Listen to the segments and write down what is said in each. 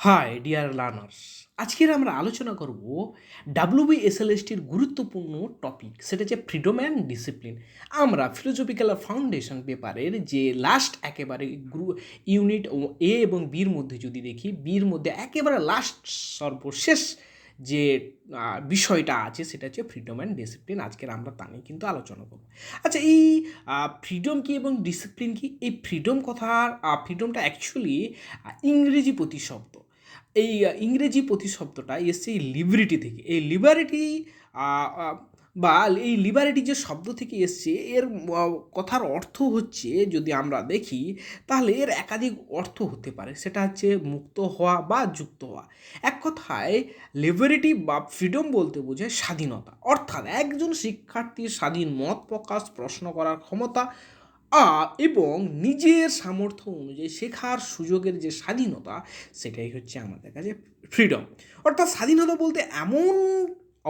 High dear learners, আজকের আমরা আলোচনা করব ডাব্লিউবিএসএলএসটির গুরুত্বপূর্ণ টপিক, সেটা হচ্ছে ফ্রিডম অ্যান্ড ডিসিপ্লিন। আমরা ফিলোজফিক্যাল ফাউন্ডেশন পেপারের যে লাস্ট একেবারে ইউনিট এ এবং বির মধ্যে যদি দেখি, বির মধ্যে একেবারে লাস্ট সর্বশেষ যে বিষয়টা আছে সেটা হচ্ছে ফ্রিডম অ্যান্ড ডিসিপ্লিন। আজকের আমরা তা নিয়ে কিন্তু আলোচনা করব। আচ্ছা, এই ফ্রিডম কি এবং ডিসিপ্লিন কি? এই ফ্রিডমটা অ্যাকচুয়ালি ইংরেজি প্রতিশব্দ। এই ইংরেজি প্রতিশব্দটা এসছে এই লিবারিটি থেকে। এই লিবারিটি বা এই লিবারিটি যে শব্দ থেকে এসছে, এর কথার অর্থ হচ্ছে, যদি আমরা দেখি তাহলে এর একাধিক অর্থ হতে পারে। সেটা হচ্ছে মুক্ত হওয়া বা যুক্ত হওয়া। এক কথায় লিবারিটি বা ফ্রিডম বলতে বোঝায় স্বাধীনতা, অর্থাৎ একজন শিক্ষার্থীর স্বাধীন মত প্রকাশ, প্রশ্ন করার ক্ষমতা এবং নিজের সামর্থ্য অনুযায়ী শেখার সুযোগের যে স্বাধীনতা, সেটাই হচ্ছে আমাদের কাছে ফ্রিডম। অর্থাৎ স্বাধীনতা বলতে এমন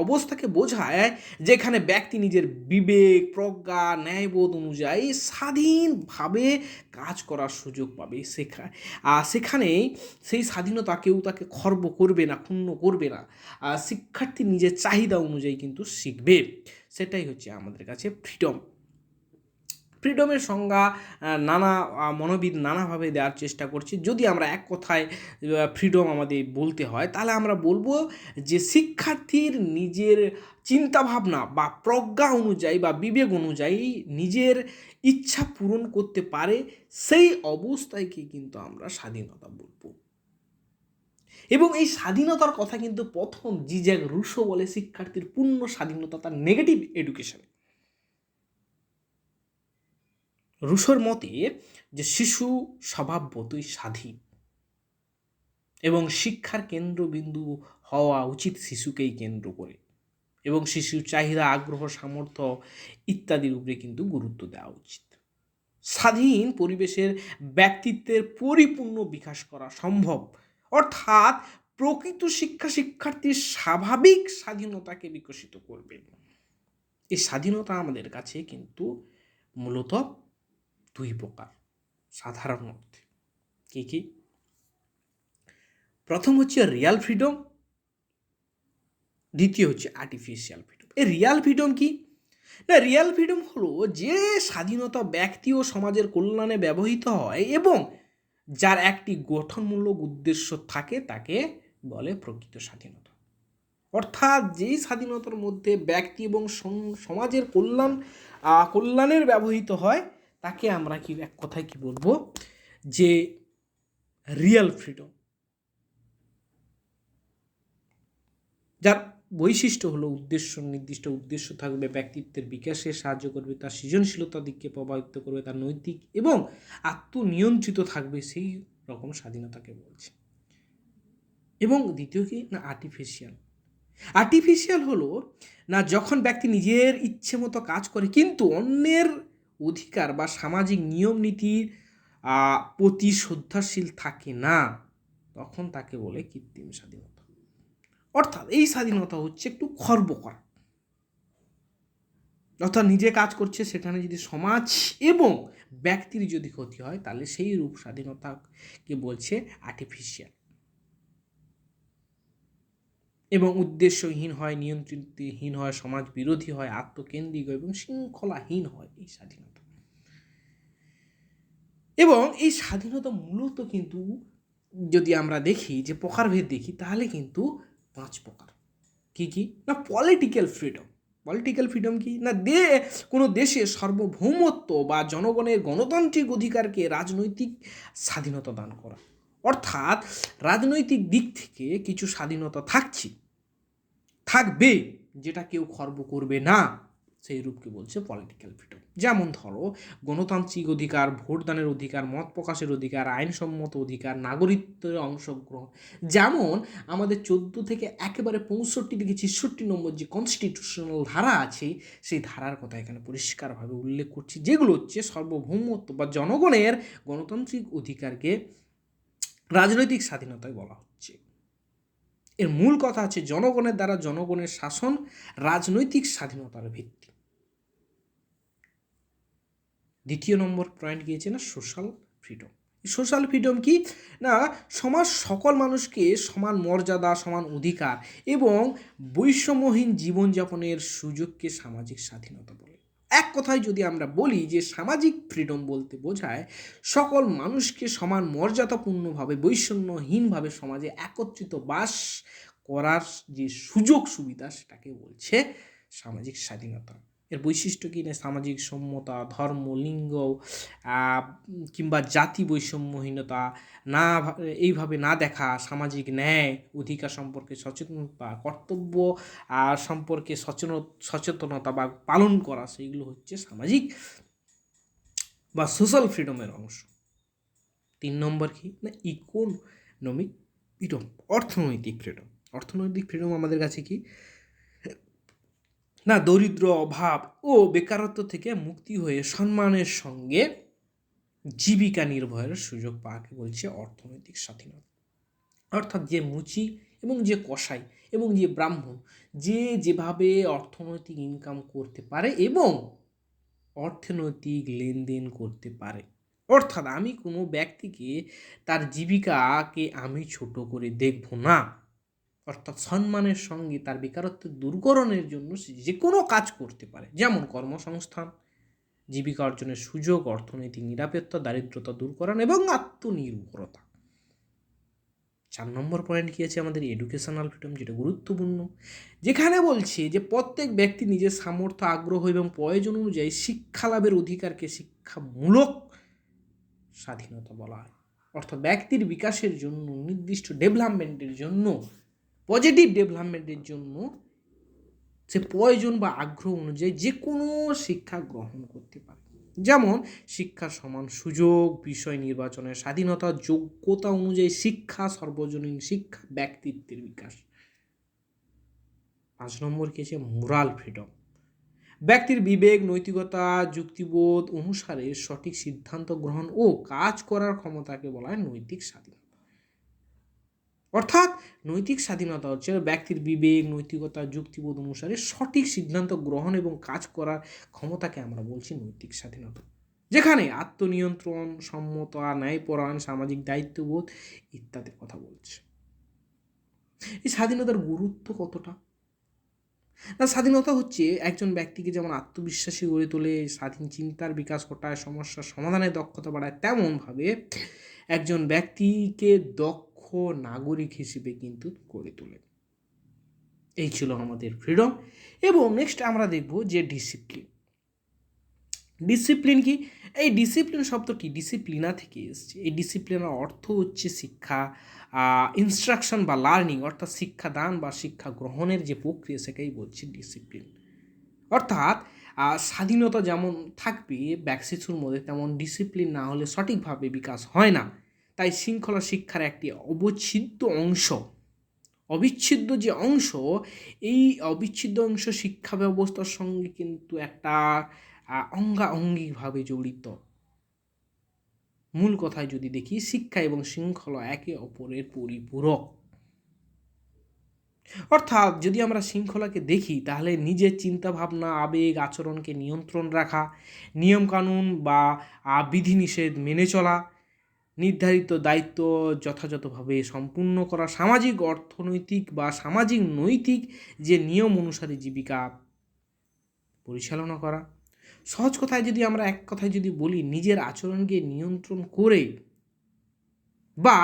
অবস্থাকে বোঝায় যেখানে ব্যক্তি নিজের বিবেক, প্রজ্ঞা, ন্যায়বোধ অনুযায়ী স্বাধীনভাবে কাজ করার সুযোগ পাবে। সেখানেই সেই স্বাধীনতা কেউ তাকে খর্ব করবে না, ক্ষুণ্ণ করবে না। শিক্ষার্থী নিজের চাহিদা অনুযায়ী কিন্তু শিখবে। সেটাই হচ্ছে আমাদের কাছে ফ্রিডম। ফ্রিডমের সংজ্ঞা নানা মনোবিদ নানাভাবে দেওয়ার চেষ্টা করছে। যদি আমরা এক কথায় ফ্রিডম আমাদের বলতে হয়, তাহলে আমরা বলবো যে শিক্ষার্থীর নিজের চিন্তাভাবনা বা প্রজ্ঞা অনুযায়ী বা বিবেক অনুযায়ী নিজের ইচ্ছা পূরণ করতে পারে, সেই অবস্থায়কে কিন্তু আমরা স্বাধীনতা বলবো। এবং এই স্বাধীনতার কথা কিন্তু প্রথম জিজ্যাক রুসো বলে শিক্ষার্থীর পূর্ণ স্বাধীনতা তার নেগেটিভ এডুকেশনে। রুশোর মতে যে শিশু স্বভাবতই স্বাধীন এবং শিক্ষার কেন্দ্রবিন্দু হওয়া উচিত শিশুকেই কেন্দ্র করে, এবং শিশুর চাহিদা, আগ্রহ, সামর্থ্য ইত্যাদির উপরে কিন্তু গুরুত্ব দেওয়া উচিত। স্বাধীন পরিবেশের ব্যক্তিত্বের পরিপূর্ণ বিকাশ করা সম্ভব, অর্থাৎ প্রকৃত শিক্ষার্থীর স্বাভাবিক স্বাধীনতাকে বিকশিত করবে। এই স্বাধীনতা আমাদের কাছে কিন্তু মূলত দুই প্রকার সাধারণ অর্থে। কি কি? প্রথম হচ্ছে রিয়াল ফ্রিডম, দ্বিতীয় হচ্ছে আর্টিফিশিয়াল ফ্রিডম। এই রিয়াল ফ্রিডম কি না? রিয়াল ফ্রিডম হলো যে স্বাধীনতা ব্যক্তি ও সমাজের কল্যাণে ব্যবহৃত হয় এবং যার একটি গঠনমূলক উদ্দেশ্য থাকে, তাকে বলে প্রকৃত স্বাধীনতা। অর্থাৎ যেই স্বাধীনতার মধ্যে ব্যক্তি এবং সমাজের কল্যাণের ব্যবহৃত হয়, তাকে আমরা কি এক কথায় কি বলবো, যে রিয়াল ফ্রিডম। যার বৈশিষ্ট্য হলো নির্দিষ্ট উদ্দেশ্য থাকবে, ব্যক্তিত্বের বিকাশে সাহায্য করবে, তার সৃজনশীলতার দিককে প্রভাবিত করবে, তার নৈতিক এবং আত্মনিয়ন্ত্রিত থাকবে, সেই রকম স্বাধীনতাকে বলছে। এবং দ্বিতীয় কি না, আর্টিফিশিয়াল হলো না যখন ব্যক্তি নিজের ইচ্ছে মতো কাজ করে কিন্তু অন্যের অধিকার বা সামাজিক নিয়ম নীতির প্রতি শ্রদ্ধাশীল থাকে না, তখন তাকে বলে কৃত্রিম স্বাধীনতা। অর্থাৎ এই স্বাধীনতা হচ্ছে একটু খর্বকর, অর্থাৎ নিজে কাজ করছে, সেখানে যদি সমাজ এবং ব্যক্তির যদি ক্ষতি হয়, তাহলে সেই রূপ স্বাধীনতাকে বলছে আর্টিফিশিয়াল। এবং উদ্দেশ্যহীন হয়, নিয়ন্ত্রণহীন হয়, সমাজ বিরোধী হয়, আত্মকেন্দ্রিক এবং শৃঙ্খলাহীন হয় এই স্বাধীনতা। এবং এই স্বাধীনতা মূলত কিন্তু যদি আমরা দেখি যে প্রকারভেদ দেখি, তাহলে কিন্তু 5 প্রকার। কি কি না, পলিটিক্যাল ফ্রিডম কি না, কোনো দেশের সার্বভৌমত্ব বা জনগণের গণতান্ত্রিক অধিকারকে রাজনৈতিক স্বাধীনতা দান করা। অর্থাৎ রাজনৈতিক দিক থেকে কিছু স্বাধীনতা থাকবে যেটা কেউ খর্ব করবে না, সেই রূপকে বলছে পলিটিক্যাল ফ্রিডম। যেমন ধরো, গণতান্ত্রিক অধিকার, ভোটদানের অধিকার, মত প্রকাশের অধিকার, আইনসম্মত অধিকার, নাগরিকত্বের অংশগ্রহণ। যেমন আমাদের 14 থেকে একেবারে 65 থেকে 66 নম্বর যে কনস্টিটিউশনাল ধারা আছে, সেই ধারার কথা এখানে পরিষ্কারভাবে উল্লেখ করছি, যেগুলো হচ্ছে সার্বভৌমত্ব বা জনগণের গণতান্ত্রিক অধিকারকে রাজনৈতিক স্বাধীনতায় বলা হচ্ছে। এর মূল কথা আছে জনগণের দ্বারা জনগণের শাসন রাজনৈতিক স্বাধীনতার ভিত্তি। দ্বিতীয় নম্বর পয়েন্ট গিয়েছে না সোশ্যাল ফ্রিডম। সোশ্যাল ফ্রিডম কি না, সমাজ সকল মানুষকে সমান মর্যাদা, সমান অধিকার এবং বৈষম্যহীন জীবনযাপনের সুযোগকে সামাজিক স্বাধীনতা বলে। এক কথায় যদি আমরা বলি যে সামাজিক ফ্রিডম বলতে বোঝায় সকল মানুষকে সমান মর্যাদাপূর্ণভাবে বৈষম্যহীনভাবে সমাজে একত্রিত বাস করার যে সুযোগ সুবিধা সেটাকে বলছে সামাজিক স্বাধীনতা। এর বৈশিষ্ট্য কি না, সামাজিক সম্যতা, ধর্ম, লিঙ্গ কিংবা জাতি বৈষম্যহীনতা, না এইভাবে না দেখা, সামাজিক ন্যায়, অধিকার সম্পর্কে সচেতনতা, কর্তব্য সম্পর্কে সচেতনতা বা পালন করা, সেইগুলো হচ্ছে সামাজিক বা সোশ্যাল ফ্রিডমের অংশ। 3 নম্বর কি না, ইকোনমিক ফ্রিডম, অর্থনৈতিক ফ্রিডম। অর্থনৈতিক ফ্রিডম আমাদের কাছে কি না, দরিদ্র, অভাব ও বেকারত্ব থেকে মুক্তি হয়ে সম্মানের সঙ্গে জীবিকা নির্বাহের সুযোগ পাওয়াকে বলছে অর্থনৈতিক স্বাধীনতা। অর্থাৎ যে মুচি এবং যে কসাই এবং যে ব্রাহ্মণ যে যেভাবে অর্থনৈতিক ইনকাম করতে পারে এবং অর্থনৈতিক লেনদেন করতে পারে। অর্থাৎ আমি কোনো ব্যক্তিকে তার জীবিকাকে আমি ছোট করে দেখব না, অর্থাৎ সম্মানের সঙ্গে তার বেকারত্ব দূরকরণের জন্য সে যে কোনো কাজ করতে পারে, যেমন কর্মসংস্থান, জীবিকা অর্জনের সুযোগ, অর্থনৈতিক নিরাপত্তা, দারিদ্রতা দূরকরণ এবং আত্মনির্ভরতা। 4 নম্বর পয়েন্ট কি আছে আমাদের, এডুকেশনাল ফ্রিডম, যেটা গুরুত্বপূর্ণ, যেখানে বলছে যে প্রত্যেক ব্যক্তি নিজের সামর্থ্য, আগ্রহ এবং প্রয়োজন অনুযায়ী শিক্ষা লাভের অধিকারকে শিক্ষামূলক স্বাধীনতা বলা হয়। অর্থাৎ ব্যক্তির বিকাশের জন্য, নির্দিষ্ট ডেভেলপমেন্টের জন্য, পজিটিভ ডেভেলপমেন্টের জন্য সে প্রয়োজন বা আগ্রহ অনুযায়ী যে কোনো শিক্ষা গ্রহণ করতে পারে, যেমন শিক্ষার সমান সুযোগ, বিষয় নির্বাচনের স্বাধীনতা, যোগ্যতা অনুযায়ী শিক্ষা, সর্বজনীন শিক্ষা, ব্যক্তিত্বের বিকাশ। 5 নম্বর কি আছে, মোরাল ফ্রিডম, ব্যক্তির বিবেক, নৈতিকতা, যুক্তিবোধ অনুসারে সঠিক সিদ্ধান্ত গ্রহণ ও কাজ করার ক্ষমতাকে বলা হয় নৈতিক স্বাধীনতা। অর্থাৎ নৈতিক স্বাধীনতা হচ্ছে ব্যক্তির বিবেক, নৈতিকতা, যুক্তিবোধ অনুসারে সঠিক সিদ্ধান্ত গ্রহণ এবং কাজ করার ক্ষমতাকে আমরা বলছি নৈতিক স্বাধীনতা, যেখানে আত্মনিয়ন্ত্রণ, সম্মতা, ন্যায়পরায়ণ, সামাজিক দায়িত্ববোধ ইত্যাদির কথা বলছে। এই স্বাধীনতার গুরুত্ব কতটা না, স্বাধীনতা হচ্ছে একজন ব্যক্তিকে যেমন আত্মবিশ্বাসী গড়ে তোলে, স্বাধীন চিন্তার বিকাশ ঘটায়, সমস্যার সমাধানের দক্ষতা বাড়ায়, তেমনভাবে একজন ব্যক্তিকে দক্ষ নাগরিক হিসেবে কিন্তু গড়ে তোলে। এই ছিল আমাদের ফ্রিডম। এবং নেক্সট আমরা দেখব যে ডিসিপ্লিন। ডিসিপ্লিন কি, এই ডিসিপ্লিন শব্দটি ডিসিপ্লিনা থেকে এসছে। এই ডিসিপ্লিনের অর্থ হচ্ছে শিক্ষা, ইনস্ট্রাকশন বা লার্নিং, অর্থাৎ শিক্ষাদান বা শিক্ষা গ্রহণের যে প্রক্রিয়া সেটাই বলছে ডিসিপ্লিন। অর্থাৎ স্বাধীনতা যেমন থাকবে শিশুর মধ্যে, তেমন ডিসিপ্লিন না হলে সঠিকভাবে বিকাশ হয় না। তাই শৃঙ্খলা শিক্ষার একটি অবিচ্ছেদ্য যে অংশ, এই অবিচ্ছেদ্য অংশ শিক্ষা ব্যবস্থার সঙ্গে কিন্তু একটা অঙ্গাঅঙ্গিভাবে জড়িত। মূল কথায় যদি দেখি, শিক্ষা এবং শৃঙ্খলা একে অপরের পরিপূরক। অর্থাৎ যদি আমরা শৃঙ্খলাকে দেখি তাহলে নিজের চিন্তাভাবনা, আবেগ, আচরণকে নিয়ন্ত্রণ রাখা, নিয়মকানুন বা বিধিনিষেধ মেনে চলা, নির্ধারিত দায়িত্ব যথাযথভাবে সম্পূর্ণ করা, সামাজিক, অর্থনৈতিক বা সামাজিক নৈতিক যে নিয়ম অনুসারে জীবিকা পরিচালনা করা। সহজ কথায় যদি আমরা এক কথায় যদি বলি, নিজের আচরণকে নিয়ন্ত্রণ করে বা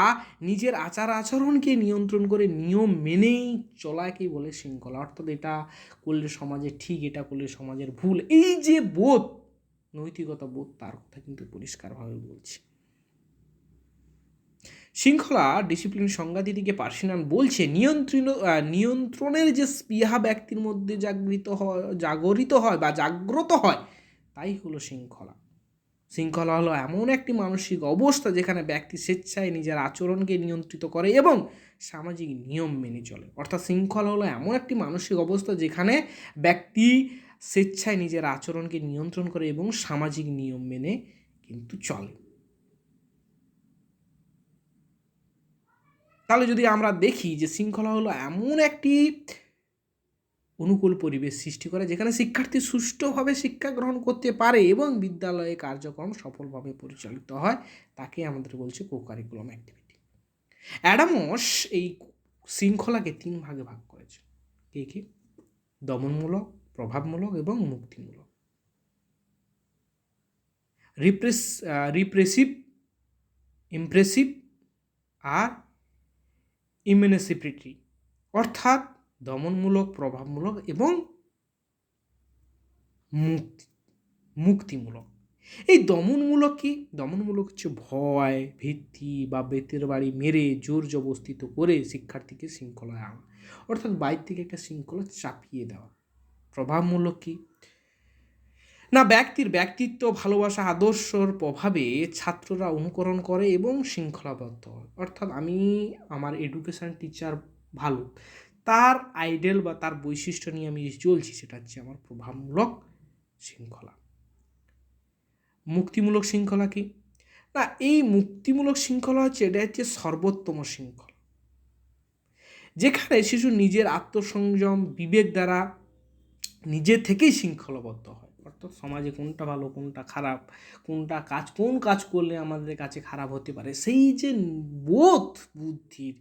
নিজের আচার আচরণকে নিয়ন্ত্রণ করে নিয়ম মেনেই চলাকেই বলে শৃঙ্খলা। অর্থাৎ এটা করলে সমাজে ঠিক, এটা করলে সমাজের ভুল, এই যে বোধ, নৈতিকতা বোধ, তার কথা কিন্তু পরিষ্কারভাবে বলছি। শৃঙ্খলা ডিসিপ্লিন সংজ্ঞা দিদিকে পার্সিনান বলছে নিয়ন্ত্রণের যে স্পৃহা ব্যক্তির মধ্যে জাগরিত হয় তাই হলো শৃঙ্খলা। শৃঙ্খলা হলো এমন একটি মানসিক অবস্থা যেখানে ব্যক্তি স্বেচ্ছায় নিজের আচরণকে নিয়ন্ত্রিত করে এবং সামাজিক নিয়ম মেনে চলে। অর্থাৎ শৃঙ্খলা হলো এমন একটি মানসিক অবস্থা যেখানে ব্যক্তি স্বেচ্ছায় নিজের আচরণকে নিয়ন্ত্রণ করে এবং সামাজিক নিয়ম মেনে কিন্তু চলে। তাহলে যদি আমরা দেখি যে শৃঙ্খলা হলো এমন একটি অনুকূল পরিবেশ সৃষ্টি করে যেখানে শিক্ষার্থী সুষ্ঠুভাবে শিক্ষা গ্রহণ করতে পারে এবং বিদ্যালয়ে কার্যক্রম সফলভাবে পরিচালিত হয়, তাকে আমাদের বলছে কো-কারিকুলাম অ্যাক্টিভিটি। অ্যাডামস এই শৃঙ্খলাকে 3 ভাগে ভাগ করেছে। কি? দমনমূলক, প্রভাবমূলক এবং মুক্তিমূলক। রিপ্রেসিভ, ইমপ্রেসিভ আর ইমিউনিসিপিটি, অর্থাৎ দমনমূলক, প্রভাবমূলক এবং মুক্তিমূলক। এই দমনমূলক কি? দমনমূলক হচ্ছে ভয়, ভীতি বা বেতের বাড়ি মেরে জোর জবরদস্তি করে শিক্ষার্থীকে শৃঙ্খলায় আনা, অর্থাৎ বাইরে থেকে একটা শৃঙ্খলা চাপিয়ে দেওয়া। প্রভাবমূলক কি? না ব্যক্তির ব্যক্তিত্ব, ভালোবাসা, আদর্শর প্রভাবে ছাত্ররা অনুকরণ করে এবং শৃঙ্খলাবদ্ধ হয়। অর্থাৎ আমি আমার এডুকেশন টিচার ভালো, তার আইডেল বা তার বৈশিষ্ট্য নিয়ে আমি চলছি, সেটা হচ্ছে আমার প্রভাবমূলক শৃঙ্খলা। মুক্তিমূলক শৃঙ্খলা কি? না এই মুক্তিমূলক শৃঙ্খলা হচ্ছে, এটা হচ্ছে সর্বোত্তম শৃঙ্খলা, যেখানে শিশু নিজের আত্মসংযম, বিবেক দ্বারা নিজে থেকেই শৃঙ্খলাবদ্ধ হয়। অর্থাৎ সমাজে কোনটা ভালো, কোনটা খারাপ, কোন কাজ করলে আমাদের কাছে খারাপ হতে পারে, সেই যে বোধ বুদ্ধির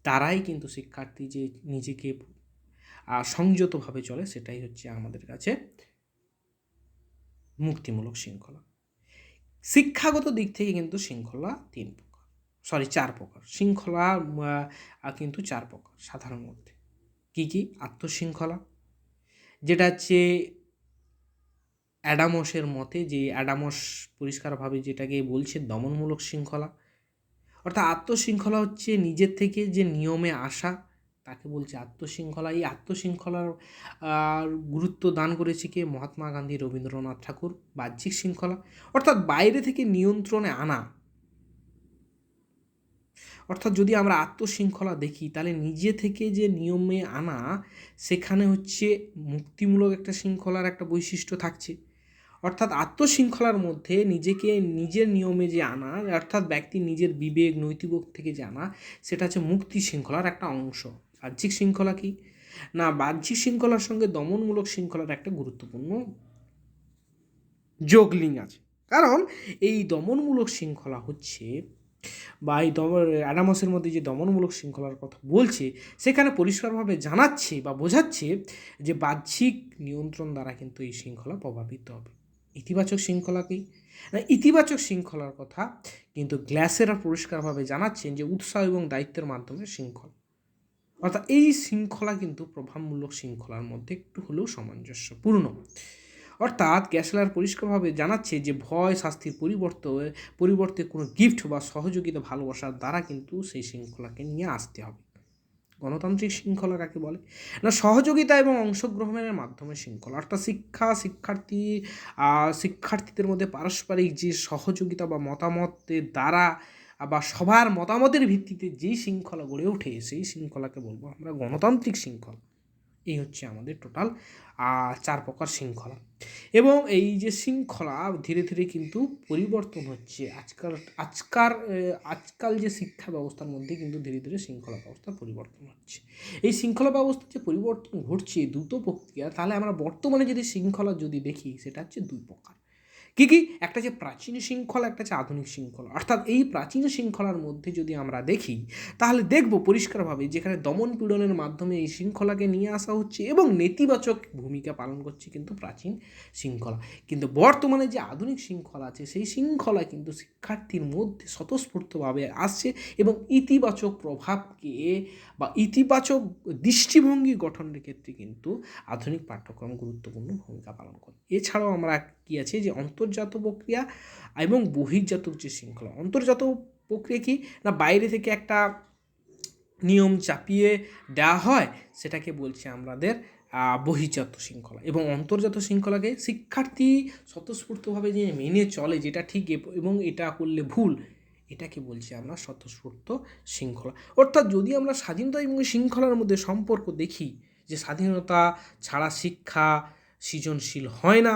দ্বারাই কিন্তু শিক্ষার্থী যে নিজেকে সংযতভাবে চলে, সেটাই হচ্ছে আমাদের কাছে মুক্তিমূলক শৃঙ্খলা। শিক্ষাগত দিক থেকে কিন্তু শৃঙ্খলা 4 প্রকার। শৃঙ্খলা কিন্তু 4 প্রকার সাধারণ মধ্যে। কি? আত্মশৃঙ্খলা, যেটা হচ্ছে অ্যাডামসের মতে, যে অ্যাডামস পরিষ্কারভাবে যেটাকে বলছে দমনমূলক শৃঙ্খলা। অর্থাৎ আত্মশৃঙ্খলা হচ্ছে নিজের থেকে যে নিয়মে আসা, তাকে বলছে আত্মশৃঙ্খলা। এই আত্মশৃঙ্খলার গুরুত্ব দান করেছে কে? মহাত্মা গান্ধী, রবীন্দ্রনাথ ঠাকুর। বাহ্যিক শৃঙ্খলা, অর্থাৎ বাইরে থেকে নিয়ন্ত্রণে আনা। অর্থাৎ যদি আমরা আত্মশৃঙ্খলা দেখি, তাহলে নিজে থেকে যে নিয়মে আনা, সেখানে হচ্ছে মুক্তিমূলক একটা শৃঙ্খলার একটা বৈশিষ্ট্য থাকছে। অর্থাৎ আত্মশৃঙ্খলার মধ্যে নিজেকে নিজের নিয়মে যে আনা, অর্থাৎ ব্যক্তি নিজের বিবেক, নৈতিক থেকে জানা, সেটা হচ্ছে মুক্তি শৃঙ্খলার একটা অংশ। বাহ্যিক শৃঙ্খলা কি? না বাহ্যিক শৃঙ্খলার সঙ্গে দমনমূলক শৃঙ্খলার একটা গুরুত্বপূর্ণ যোগলিঙ্ক আছে। কারণ এই দমনমূলক শৃঙ্খলা হচ্ছে, বা এই অ্যাডামসের মধ্যে যে দমনমূলক শৃঙ্খলার কথা বলছে, সেখানে পরিষ্কারভাবে জানাচ্ছে বা বোঝাচ্ছে যে বাহ্যিক নিয়ন্ত্রণ দ্বারা কিন্তু এই শৃঙ্খলা প্রভাবিত হবে। ইতিবাচক শৃঙ্খলা কি? না ইতিবাচক শৃঙ্খলার কথা কিন্তু গ্লাসেরা পরিষ্কারভাবে জানাচ্ছেন যে উৎসাহ এবং দায়িত্বের মাধ্যমে শৃঙ্খলা। অর্থাৎ এই শৃঙ্খলা কিন্তু প্রভাবমূলক শৃঙ্খলার মধ্যে একটু হলেও সামঞ্জস্যপূর্ণ। অর্থাৎ গ্যাসলার পরিষ্কারভাবে জানাচ্ছে যে ভয়, শাস্তির পরিবর্তে কোনো গিফট বা সহযোগিতা, ভালোবাসার দ্বারা কিন্তু সেই শৃঙ্খলাকে নিয়ে আসতে হবে। গণতান্ত্রিক শৃঙ্খলা কাকে বলে? না সহযোগিতা এবং অংশগ্রহণের মাধ্যমে শৃঙ্খলা। অর্থাৎ শিক্ষার্থীদের মধ্যে পারস্পরিক যে সহযোগিতা বা মতামতের দ্বারা বা সবার মতামতের ভিত্তিতে যেই শৃঙ্খলা গড়ে ওঠে, সেই শৃঙ্খলাকে বলবো আমরা গণতান্ত্রিক শৃঙ্খলা। এই হচ্ছে আমাদের টোটাল 4 প্রকার শৃঙ্খলা। এবং এই যে শৃঙ্খলা ধীরে ধীরে কিন্তু পরিবর্তন হচ্ছে। আজকাল যে শিক্ষা ব্যবস্থার মধ্যে কিন্তু ধীরে ধীরে শৃঙ্খলা ব্যবস্থা পরিবর্তন হচ্ছে। এই শৃঙ্খলা ব্যবস্থার যে পরিবর্তন ঘটছে দ্রুত প্রক্রিয়া, তাহলে আমরা বর্তমানে যদি শৃঙ্খলা যদি দেখি, সেটা হচ্ছে 2 প্রকার। কি? একটা যে প্রাচীন শৃঙ্খলা, একটা হচ্ছে আধুনিক শৃঙ্খলা। অর্থাৎ এই প্রাচীন শৃঙ্খলার মধ্যে যদি আমরা দেখি, তাহলে দেখব পরিষ্কারভাবে যেখানে দমন পীড়নের মাধ্যমে এই শৃঙ্খলাকে নিয়ে আসা হচ্ছে এবং নেতিবাচক ভূমিকা পালন করছে কিন্তু প্রাচীন শৃঙ্খলা। কিন্তু বর্তমানে যে আধুনিক শৃঙ্খলা আছে, সেই শৃঙ্খলা কিন্তু শিক্ষার্থীর মধ্যে স্বতঃস্ফূর্তভাবে আসছে এবং ইতিবাচক প্রভাবকে বা ইতিবাচক দৃষ্টিভঙ্গি গঠনের ক্ষেত্রে কিন্তু আধুনিক পাঠ্যক্রম গুরুত্বপূর্ণ ভূমিকা পালন করে। এছাড়াও আমরা কি আছে যে অন্তর্জাত প্রক্রিয়া এবং বহির্জাত যে শৃঙ্খলা। অন্তর্জাত প্রক্রিয়া কি? না বাইরে থেকে একটা নিয়ম চাপিয়ে দেওয়া হয়, সেটাকে বলছি আমাদের বহির্জাত শৃঙ্খলা। এবং অন্তর্জাত শৃঙ্খলাকে শিক্ষার্থী স্বতঃস্ফূর্তভাবে যে মেনে চলে, যেটা ঠিক এবং এটা করলে ভুল, এটাকে বলছি আমরা স্বতঃস্ফূর্ত শৃঙ্খলা। অর্থাৎ যদি আমরা স্বাধীনতা এবং শৃঙ্খলার মধ্যে সম্পর্ক দেখি, যে স্বাধীনতা ছাড়া শিক্ষা সৃজনশীল হয় না,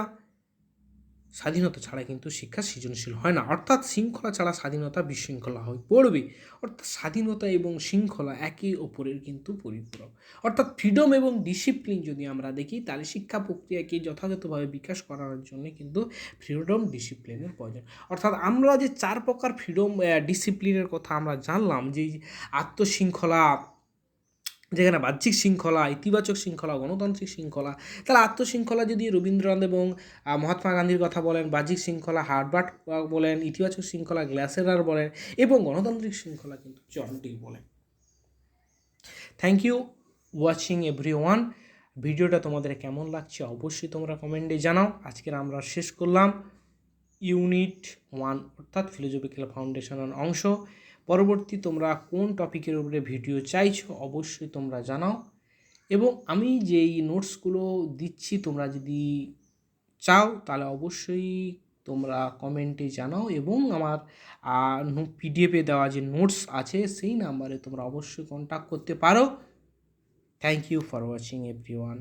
স্বাধীনতা ছাড়া কিন্তু শিক্ষা সৃজনশীল হয় না, অর্থাৎ শৃঙ্খলা ছাড়া স্বাধীনতা বিশৃঙ্খলা হয়ে পড়বে। অর্থাৎ স্বাধীনতা এবং শৃঙ্খলা একে অপরের কিন্তু পরিপূরক। অর্থাৎ ফ্রিডম এবং ডিসিপ্লিন যদি আমরা দেখি, তাহলে শিক্ষা প্রক্রিয়াকে যথাযথভাবে বিকাশ করার জন্য কিন্তু ফ্রিডম ডিসিপ্লিনের প্রয়োজন। অর্থাৎ আমরা যে 4 প্রকার ফ্রিডম ডিসিপ্লিনের কথা আমরা জানলাম, যে আত্মশৃঙ্খলা, যেখানে বাহ্যিক শৃঙ্খলা, ইতিবাচক শৃঙ্খলা, গণতান্ত্রিক শৃঙ্খলা। তাহলে আত্মশৃঙ্খলা যদি রবীন্দ্রনাথ এবং মহাত্মা গান্ধীর কথা বলেন, বাহ্যিক শৃঙ্খলা হার্বার্ট বলেন, ইতিবাচক শৃঙ্খলা গ্লাসেরার বলেন, এবং গণতান্ত্রিক শৃঙ্খলা কিন্তু জন ডি বলেন। Thank you watching everyone. ভিডিওটা তোমাদের কেমন লাগছে অবশ্যই তোমরা কমেন্টে জানাও। আজকের আমরা শেষ করলাম ইউনিট 1 অর্থাৎ ফিলোজফিক্যাল ফাউন্ডেশনের অংশ। পরবর্তী তোমরা কোন টপিকের উপরে ভিডিও চাইছো অবশ্যই তোমরা জানাও, এবং আমি যেই নোটসগুলো দিচ্ছি তোমরা যদি চাও তাহলে অবশ্যই তোমরা কমেন্টে জানাও, এবং আমার পিডিএফে দেওয়া যে নোটস আছে সেই নাম্বারে তোমরা অবশ্যই কন্ট্যাক্ট করতে পারো। Thank you for watching everyone.